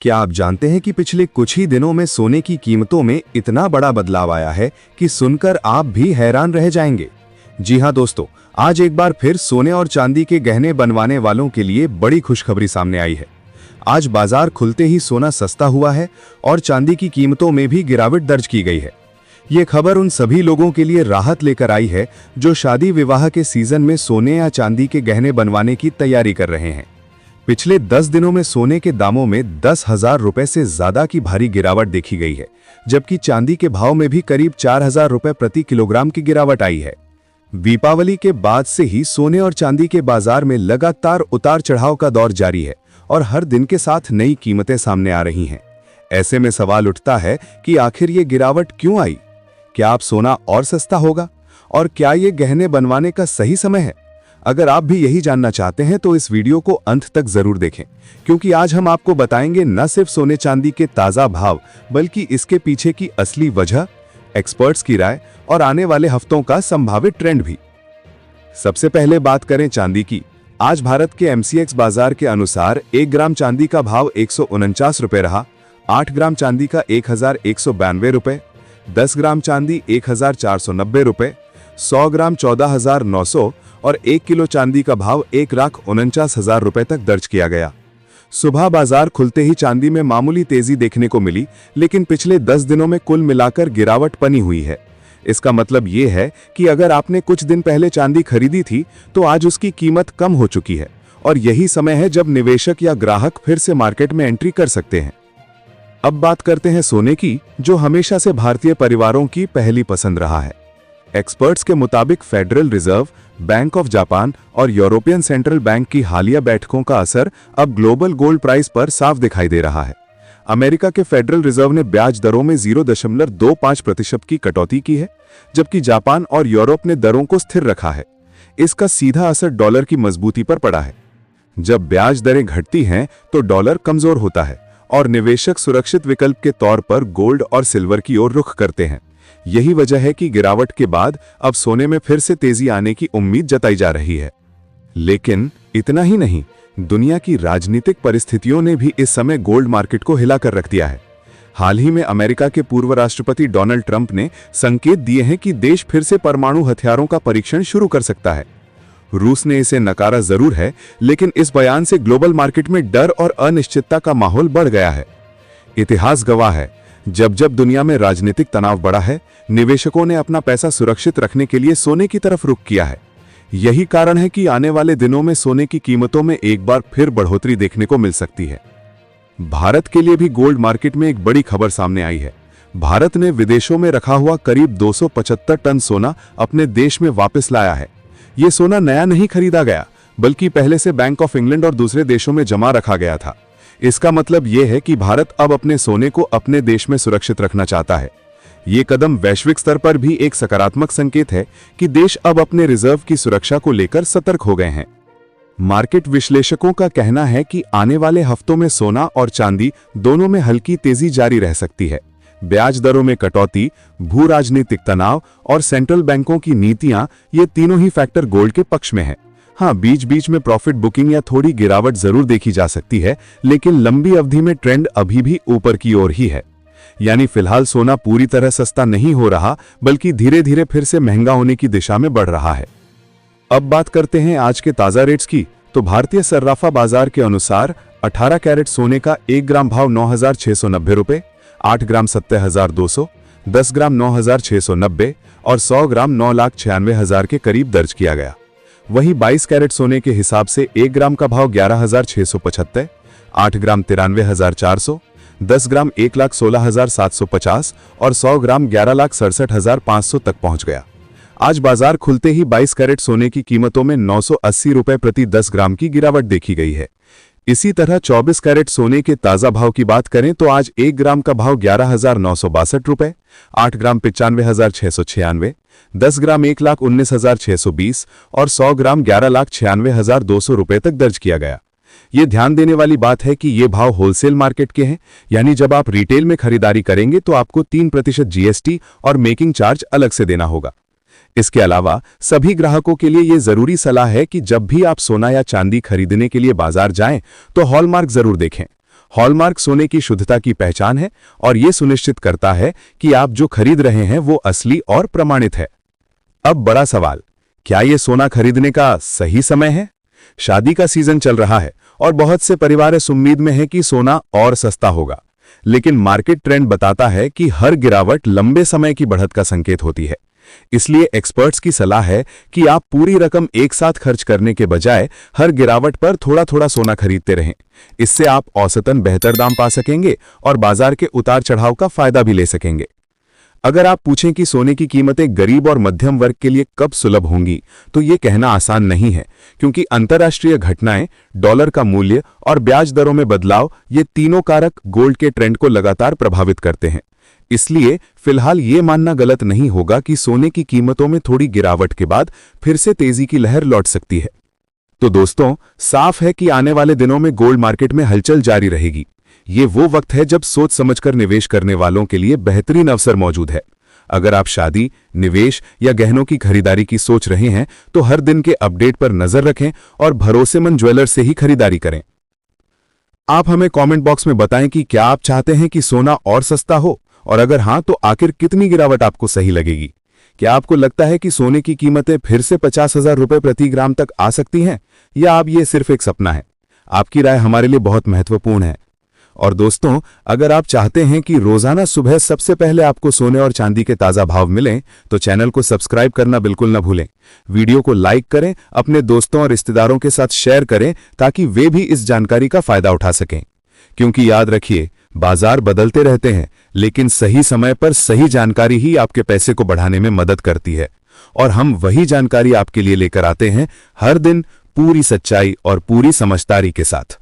क्या आप जानते हैं कि पिछले कुछ ही दिनों में सोने की कीमतों में इतना बड़ा बदलाव आया है कि सुनकर आप भी हैरान रह जाएंगे। जी हां दोस्तों, आज एक बार फिर सोने और चांदी के गहने बनवाने वालों के लिए बड़ी खुशखबरी सामने आई है। आज बाजार खुलते ही सोना सस्ता हुआ है और चांदी की कीमतों में भी गिरावट दर्ज की गई है। ये खबर उन सभी लोगों के लिए राहत लेकर आई है जो शादी विवाह के सीजन में सोने या चांदी के गहने बनवाने की तैयारी कर रहे हैं। पिछले 10 दिनों में सोने के दामों में 10,000 रुपए से ज्यादा की भारी गिरावट देखी गई है, जबकि चांदी के भाव में भी करीब 4,000 रुपए प्रति किलोग्राम की गिरावट आई है। दीपावली के बाद से ही सोने और चांदी के बाजार में लगातार उतार चढ़ाव का दौर जारी है और हर दिन के साथ नई कीमतें सामने आ रही हैं। ऐसे में सवाल उठता है कि आखिर ये गिरावट क्यों आई? क्या अब सोना और सस्ता होगा? और क्या ये गहने बनवाने का सही समय है? अगर आप भी यही जानना चाहते हैं तो इस वीडियो को अंत तक जरूर देखें, क्योंकि आज हम आपको बताएंगे न सिर्फ सोने चांदी के ताजा भाव, बल्कि इसके पीछे की असली वजह, एक्सपर्ट्स की राय और आने वाले हफ्तों का संभावित ट्रेंड भी। सबसे पहले बात करें चांदी की। आज भारत के MCX बाजार के अनुसार 1 ग्राम चांदी का भाव 149 रुपए रहा। 8 ग्राम चांदी का 1,192 रुपए, 10 ग्राम चांदी 1,490 रुपए, 100 ग्राम 14,900 और 1 किलो चांदी का भाव 1,49,000 रुपए तक दर्ज किया गया। सुबह बाजार खुलते ही चांदी में मामूली तेजी देखने को मिली, लेकिन पिछले 10 दिनों में कुल मिलाकर गिरावट बनी हुई है। इसका मतलब ये है कि अगर आपने कुछ दिन पहले चांदी खरीदी थी तो आज उसकी कीमत कम हो चुकी है और यही समय है जब निवेशक या ग्राहक फिर से मार्केट में एंट्री कर सकते हैं। अब बात करते हैं सोने की, जो हमेशा से भारतीय परिवारों की पहली पसंद रहा है। एक्सपर्ट्स के मुताबिक federal reserve, bank of Japan और यूरोपियन सेंट्रल बैंक की हालिया बैठकों का असर अब ग्लोबल गोल्ड प्राइस पर साफ दिखाई दे रहा है। अमेरिका के फेडरल रिजर्व ने ब्याज दरों में 0.25% की कटौती की है, जबकि जापान और यूरोप ने दरों को स्थिर रखा है। इसका सीधा असर डॉलर की मजबूती पर पड़ा है। जब ब्याज दरें घटती हैं तो डॉलर कमजोर होता है और निवेशक सुरक्षित विकल्प के तौर पर गोल्ड और सिल्वर की ओर रुख करते हैं। यही वजह है कि गिरावट के बाद अब सोने में फिर से तेजी आने की उम्मीद जताई जा रही है। लेकिन इतना ही नहीं, दुनिया की राजनीतिक परिस्थितियों ने भी इस समय गोल्ड मार्केट को हिलाकर रख दिया है। हाल ही में अमेरिका के पूर्व राष्ट्रपति डोनाल्ड ट्रंप ने संकेत दिए हैं कि देश फिर से परमाणु हथियारों का परीक्षण शुरू कर सकता है। रूस ने इसे नकारा जरूर है, लेकिन इस बयान से ग्लोबल मार्केट में डर और अनिश्चितता का माहौल बढ़ गया है। इतिहास गवाह है, जब जब दुनिया में राजनीतिक तनाव बढ़ा है, निवेशकों ने अपना पैसा सुरक्षित रखने के लिए सोने की तरफ रुख किया है। यही कारण है कि आने वाले दिनों में सोने की कीमतों में एक बार फिर बढ़ोतरी देखने को मिल सकती है। भारत के लिए भी गोल्ड मार्केट में एक बड़ी खबर सामने आई है। भारत ने विदेशों में रखा हुआ करीब 275 टन सोना अपने देश में वापस लाया है। ये सोना नया नहीं खरीदा गया, बल्कि पहले से बैंक ऑफ इंग्लैंड और दूसरे देशों में जमा रखा गया था। इसका मतलब यह है कि भारत अब अपने सोने को अपने देश में सुरक्षित रखना चाहता है। ये कदम वैश्विक स्तर पर भी एक सकारात्मक संकेत है कि देश अब अपने रिजर्व की सुरक्षा को लेकर सतर्क हो गए हैं। मार्केट विश्लेषकों का कहना है कि आने वाले हफ्तों में सोना और चांदी दोनों में हल्की तेजी जारी रह सकती है। ब्याज दरों में कटौती, भू राजनीतिक तनाव और सेंट्रल बैंकों की नीतियां, ये तीनों ही फैक्टर गोल्ड के पक्ष में हैं। हाँ, बीच बीच में प्रॉफिट बुकिंग या थोड़ी गिरावट जरूर देखी जा सकती है, लेकिन लंबी अवधि में ट्रेंड अभी भी ऊपर की ओर ही है। यानी फिलहाल सोना पूरी तरह सस्ता नहीं हो रहा, बल्कि धीरे धीरे फिर से महंगा होने की दिशा में बढ़ रहा है। अब बात करते हैं आज के ताजा रेट्स की। तो भारतीय सर्राफा बाजार के अनुसार 18 कैरेट सोने का 1 ग्राम भाव 9,690 रुपए, 8 ग्राम 70,200, 10 ग्राम 9,690 और 100 ग्राम 9,96,000 के करीब दर्ज किया गया। वहीं 22 कैरेट सोने के हिसाब से 1 ग्राम का भाव 11,675, 8 ग्राम 93,400, 10 ग्राम 1,16,750 और 100 ग्राम 11,67,500 तक पहुंच गया। आज बाजार खुलते ही 22 कैरेट सोने की कीमतों में 980 रुपए प्रति 10 ग्राम की गिरावट देखी गई है। इसी तरह 24 कैरेट सोने के ताजा भाव की बात करें तो आज 1 ग्राम का भाव 11,962 रुपए, 8 ग्राम 95,696, 10 ग्राम 1,19,620 और 100 ग्राम 11,96,200 रुपए तक दर्ज किया गया। ये ध्यान देने वाली बात है कि ये भाव होलसेल मार्केट के हैं, यानी जब आप रिटेल में खरीदारी करेंगे तो आपको 3% GST और मेकिंग चार्ज अलग से देना होगा। इसके अलावा सभी ग्राहकों के लिए ये जरूरी सलाह है कि जब भी आप सोना या चांदी खरीदने के लिए बाजार जाएं तो हॉलमार्क जरूर देखें। हॉलमार्क सोने की शुद्धता की पहचान है और ये सुनिश्चित करता है कि आप जो खरीद रहे हैं वो असली और प्रमाणित है। अब बड़ा सवाल, क्या ये सोना खरीदने का सही समय है? शादी का सीजन चल रहा है और बहुत से परिवार इस उम्मीद में है कि सोना और सस्ता होगा, लेकिन मार्केट ट्रेंड बताता है कि हर गिरावट लंबे समय की बढ़त का संकेत होती है। इसलिए एक्सपर्ट्स की सलाह है कि आप पूरी रकम एक साथ खर्च करने के बजाय हर गिरावट पर थोड़ा थोड़ा सोना खरीदते रहें। इससे आप औसतन बेहतर दाम पा सकेंगे और बाजार के उतार चढ़ाव का फायदा भी ले सकेंगे। अगर आप पूछें कि सोने की कीमतें गरीब और मध्यम वर्ग के लिए कब सुलभ होंगी, तो ये कहना आसान नहीं है, क्योंकि अंतर्राष्ट्रीय घटनाएं, डॉलर का मूल्य और ब्याज दरों में बदलाव, ये तीनों कारक गोल्ड के ट्रेंड को लगातार प्रभावित करते हैं। इसलिए फिलहाल ये मानना गलत नहीं होगा कि सोने की कीमतों में थोड़ी गिरावट के बाद फिर से तेजी की लहर लौट सकती है। तो दोस्तों, साफ है कि आने वाले दिनों में गोल्ड मार्केट में हलचल जारी रहेगी। ये वो वक्त है जब सोच समझकर निवेश करने वालों के लिए बेहतरीन अवसर मौजूद है। अगर आप शादी, निवेश या गहनों की खरीदारी की सोच रहे हैं, तो हर दिन के अपडेट पर नजर रखें और भरोसेमंद ज्वेलर से ही खरीदारी करें। आप हमें कमेंट बॉक्स में बताएं कि क्या आप चाहते हैं कि सोना और सस्ता हो, और अगर हां, तो आखिर कितनी गिरावट आपको सही लगेगी? क्या आपको लगता है कि सोने की कीमतें फिर से 50,000 रुपए प्रति ग्राम तक आ सकती हैं, या अब ये सिर्फ एक सपना है? आपकी राय हमारे लिए बहुत महत्वपूर्ण है। और दोस्तों, अगर आप चाहते हैं कि रोजाना सुबह सबसे पहले आपको सोने और चांदी के ताजा भाव मिलें, तो चैनल को सब्सक्राइब करना बिल्कुल न भूलें। वीडियो को लाइक करें, अपने दोस्तों और रिश्तेदारों के साथ शेयर करें, ताकि वे भी इस जानकारी का फायदा उठा सकें। क्योंकि याद रखिए, बाजार बदलते रहते हैं, लेकिन सही समय पर सही जानकारी ही आपके पैसे को बढ़ाने में मदद करती है। और हम वही जानकारी आपके लिए लेकर आते हैं, हर दिन पूरी सच्चाई और पूरी समझदारी के साथ।